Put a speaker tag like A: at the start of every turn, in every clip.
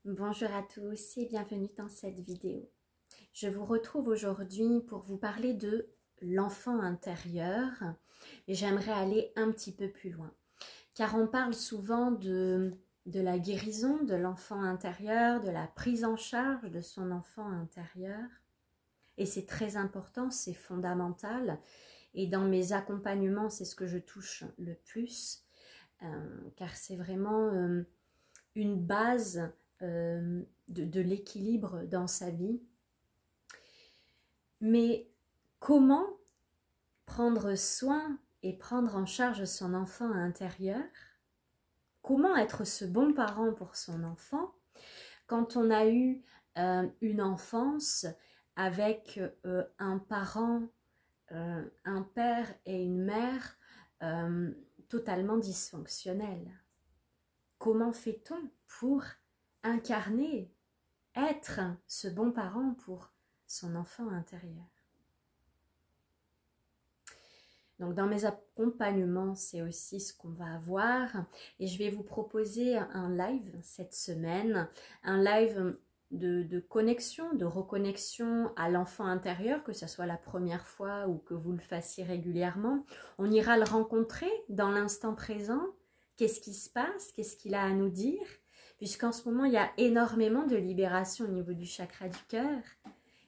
A: Bonjour à tous et bienvenue dans cette vidéo. Je vous retrouve aujourd'hui pour vous parler de l'enfant intérieur et j'aimerais aller un petit peu plus loin. Car on parle souvent de la guérison de l'enfant intérieur, de la prise en charge de son enfant intérieur. Et c'est très important, c'est fondamental. Et dans mes accompagnements, c'est ce que je touche le plus. Car c'est vraiment une base de l'équilibre dans sa vie. Mais comment prendre soin et prendre en charge son enfant intérieur? Comment être ce bon parent pour son enfant quand on a eu une enfance avec un parent, un père et une mère totalement dysfonctionnels? Comment fait-on pour incarner, être ce bon parent pour son enfant intérieur? Donc dans mes accompagnements, c'est aussi ce qu'on va avoir. Et je vais vous proposer un live cette semaine, un live de connexion, de reconnexion à l'enfant intérieur, que ce soit la première fois ou que vous le fassiez régulièrement. On ira le rencontrer dans l'instant présent. Qu'est-ce qui se passe? Qu'est-ce qu'il a à nous dire? Puisqu'en ce moment, il y a énormément de libération au niveau du chakra du cœur.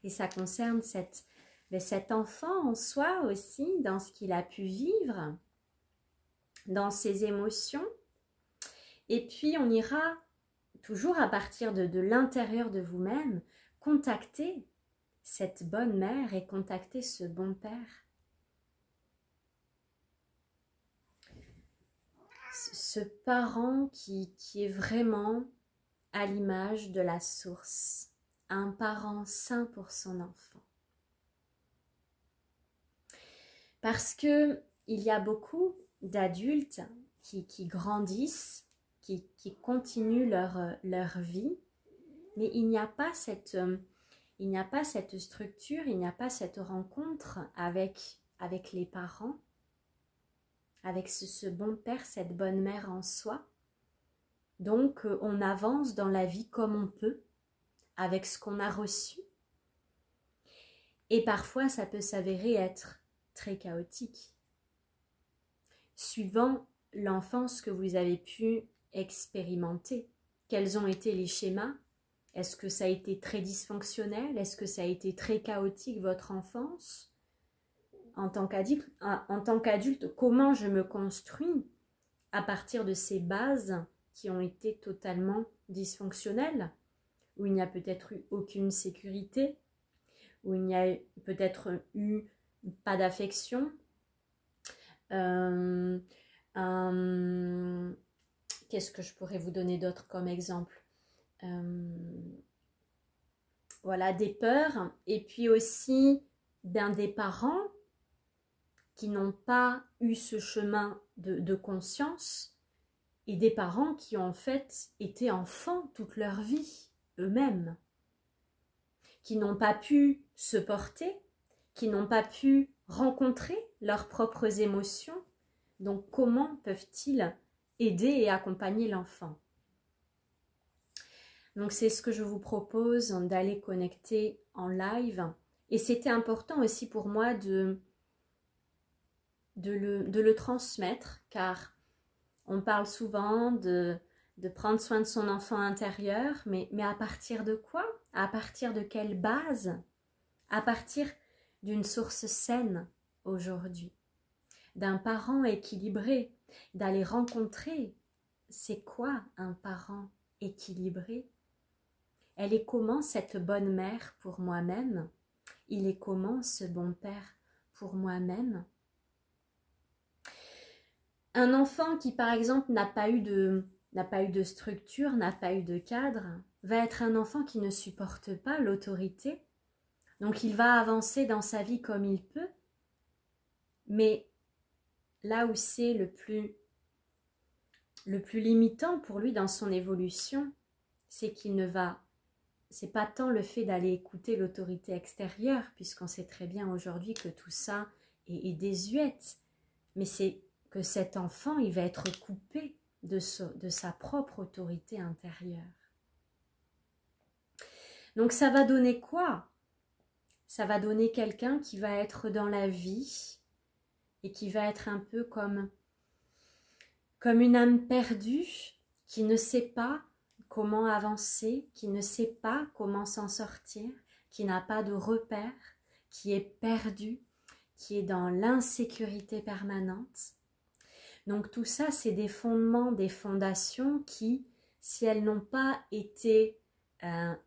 A: Et ça concerne cet enfant en soi aussi, dans ce qu'il a pu vivre, dans ses émotions. Et puis, on ira toujours à partir de l'intérieur de vous-même, contacter cette bonne mère et contacter ce bon père. Ce parent qui est vraiment à l'image de la source, un parent sain pour son enfant. Parce que il y a beaucoup d'adultes qui grandissent, qui continuent leur vie, mais il n'y a pas cette structure, il n'y a pas cette rencontre avec les parents, avec ce bon père, cette bonne mère en soi. Donc, on avance dans la vie comme on peut, avec ce qu'on a reçu. Et parfois, ça peut s'avérer être très chaotique. Suivant l'enfance que vous avez pu expérimenter. Quels ont été les schémas? Est-ce que ça a été très dysfonctionnel? Est-ce que ça a été très chaotique, votre enfance? En tant qu'adulte, comment je me construis à partir de ces bases qui ont été totalement dysfonctionnelles, où il n'y a peut-être eu aucune sécurité, où il n'y a peut-être eu pas d'affection, qu'est-ce que je pourrais vous donner d'autre comme exemple? Voilà, des peurs, et puis aussi des parents qui n'ont pas eu ce chemin de conscience, et des parents qui ont en fait été enfants toute leur vie, eux-mêmes, qui n'ont pas pu se porter, qui n'ont pas pu rencontrer leurs propres émotions. Donc comment peuvent-ils aider et accompagner l'enfant? Donc c'est ce que je vous propose d'aller connecter en live. Et c'était important aussi pour moi de le transmettre, car on parle souvent de prendre soin de son enfant intérieur, mais à partir de quoi? À partir de quelle base? À partir d'une source saine aujourd'hui, d'un parent équilibré, d'aller rencontrer c'est quoi un parent équilibré? Elle est comment cette bonne mère pour moi-même? Il est comment ce bon père pour moi-même? Un enfant qui par exemple n'a pas eu de structure, n'a pas eu de cadre, va être un enfant qui ne supporte pas l'autorité. Donc il va avancer dans sa vie comme il peut, mais là où c'est le plus limitant pour lui dans son évolution, c'est c'est pas tant le fait d'aller écouter l'autorité extérieure, puisqu'on sait très bien aujourd'hui que tout ça est désuète, mais c'est que cet enfant, il va être coupé de sa propre autorité intérieure. Donc ça va donner quoi? Ça va donner quelqu'un qui va être dans la vie et qui va être un peu comme une âme perdue qui ne sait pas comment avancer, qui ne sait pas comment s'en sortir, qui n'a pas de repère, qui est perdu, qui est dans l'insécurité permanente. Donc tout ça, c'est des fondements, des fondations qui, si elles n'ont pas été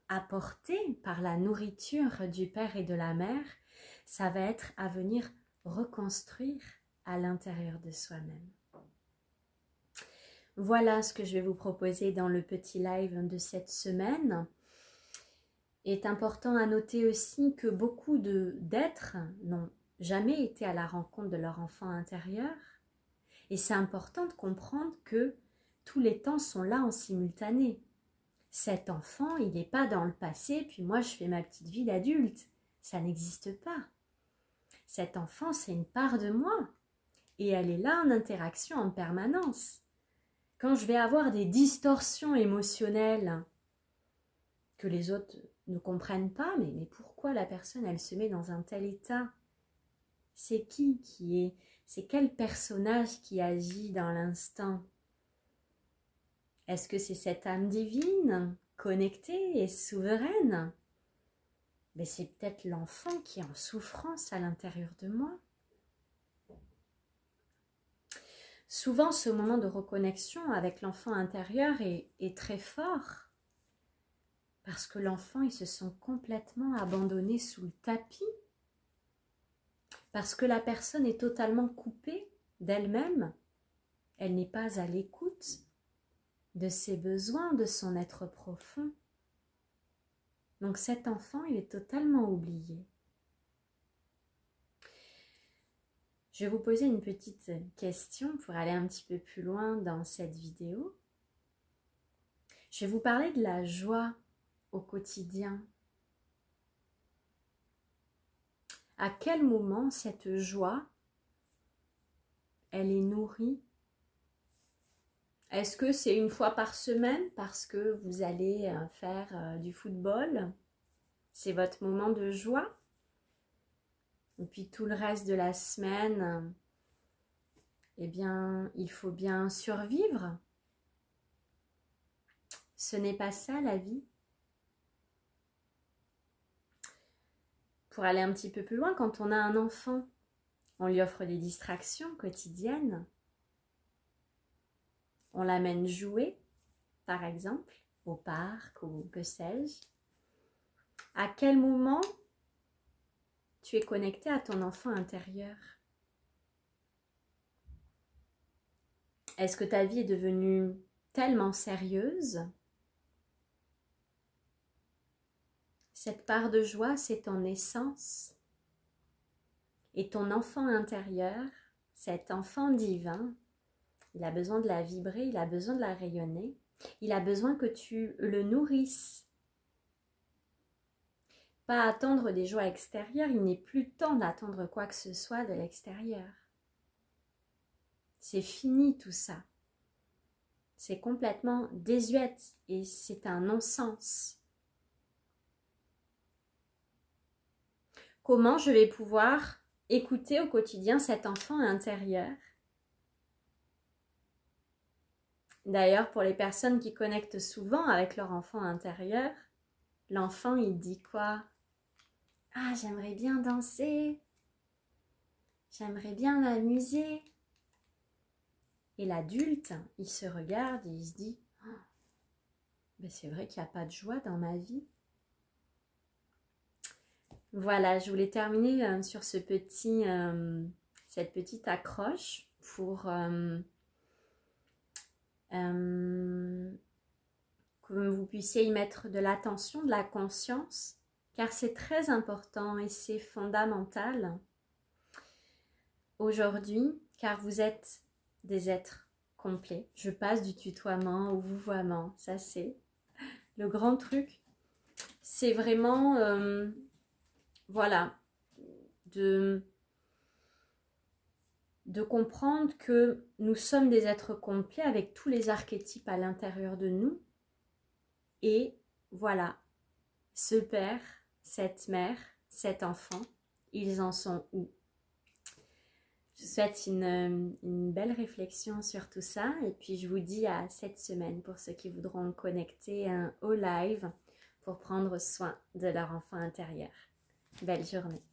A: apportées par la nourriture du Père et de la Mère, ça va être à venir reconstruire à l'intérieur de soi-même. Voilà ce que je vais vous proposer dans le petit live de cette semaine. Il est important à noter aussi que beaucoup d'êtres n'ont jamais été à la rencontre de leur enfant intérieur. Et c'est important de comprendre que tous les temps sont là en simultané. Cet enfant, il n'est pas dans le passé, puis moi je fais ma petite vie d'adulte. Ça n'existe pas. Cet enfant, c'est une part de moi. Et elle est là en interaction en permanence. Quand je vais avoir des distorsions émotionnelles que les autres ne comprennent pas, mais pourquoi la personne, elle se met dans un tel état? C'est c'est quel personnage qui agit dans l'instant? Est-ce que c'est cette âme divine, connectée et souveraine? Mais c'est peut-être l'enfant qui est en souffrance à l'intérieur de moi. Souvent, ce moment de reconnexion avec l'enfant intérieur est très fort parce que l'enfant, il se sent complètement abandonné sous le tapis, parce que la personne est totalement coupée d'elle-même. Elle n'est pas à l'écoute de ses besoins, de son être profond. Donc cet enfant, il est totalement oublié. Je vais vous poser une petite question pour aller un petit peu plus loin dans cette vidéo. Je vais vous parler de la joie au quotidien. À quel moment cette joie, elle est nourrie? Est-ce que c'est une fois par semaine parce que vous allez faire du football? C'est votre moment de joie? Et puis tout le reste de la semaine, eh bien, il faut bien survivre. Ce n'est pas ça la vie. Pour aller un petit peu plus loin, quand on a un enfant, on lui offre des distractions quotidiennes. On l'amène jouer, par exemple, au parc ou que sais-je. À quel moment tu es connecté à ton enfant intérieur? Est-ce que ta vie est devenue tellement sérieuse? Cette part de joie, c'est ton essence. Et ton enfant intérieur, cet enfant divin, il a besoin de la vibrer, il a besoin de la rayonner. Il a besoin que tu le nourrisses. Pas attendre des joies extérieures, il n'est plus temps d'attendre quoi que ce soit de l'extérieur. C'est fini tout ça. C'est complètement désuète et c'est un non-sens. Comment je vais pouvoir écouter au quotidien cet enfant intérieur? D'ailleurs, pour les personnes qui connectent souvent avec leur enfant intérieur, l'enfant, il dit quoi? Ah, j'aimerais bien danser, j'aimerais bien m'amuser. Et l'adulte, il se regarde et il se dit, oh, ben c'est vrai qu'il n'y a pas de joie dans ma vie. Voilà, je voulais terminer sur cette petite accroche pour que vous puissiez y mettre de l'attention, de la conscience, car c'est très important et c'est fondamental aujourd'hui, car vous êtes des êtres complets. Je passe du tutoiement au vouvoiement, ça c'est le grand truc. C'est vraiment, voilà, de comprendre que nous sommes des êtres complets avec tous les archétypes à l'intérieur de nous. Et voilà, Ce père, cette mère, cet enfant, ils en sont où? Je vous souhaite une belle réflexion sur tout ça et puis je vous dis à cette semaine pour ceux qui voudront connecter au live pour prendre soin de leur enfant intérieur. Belle journée.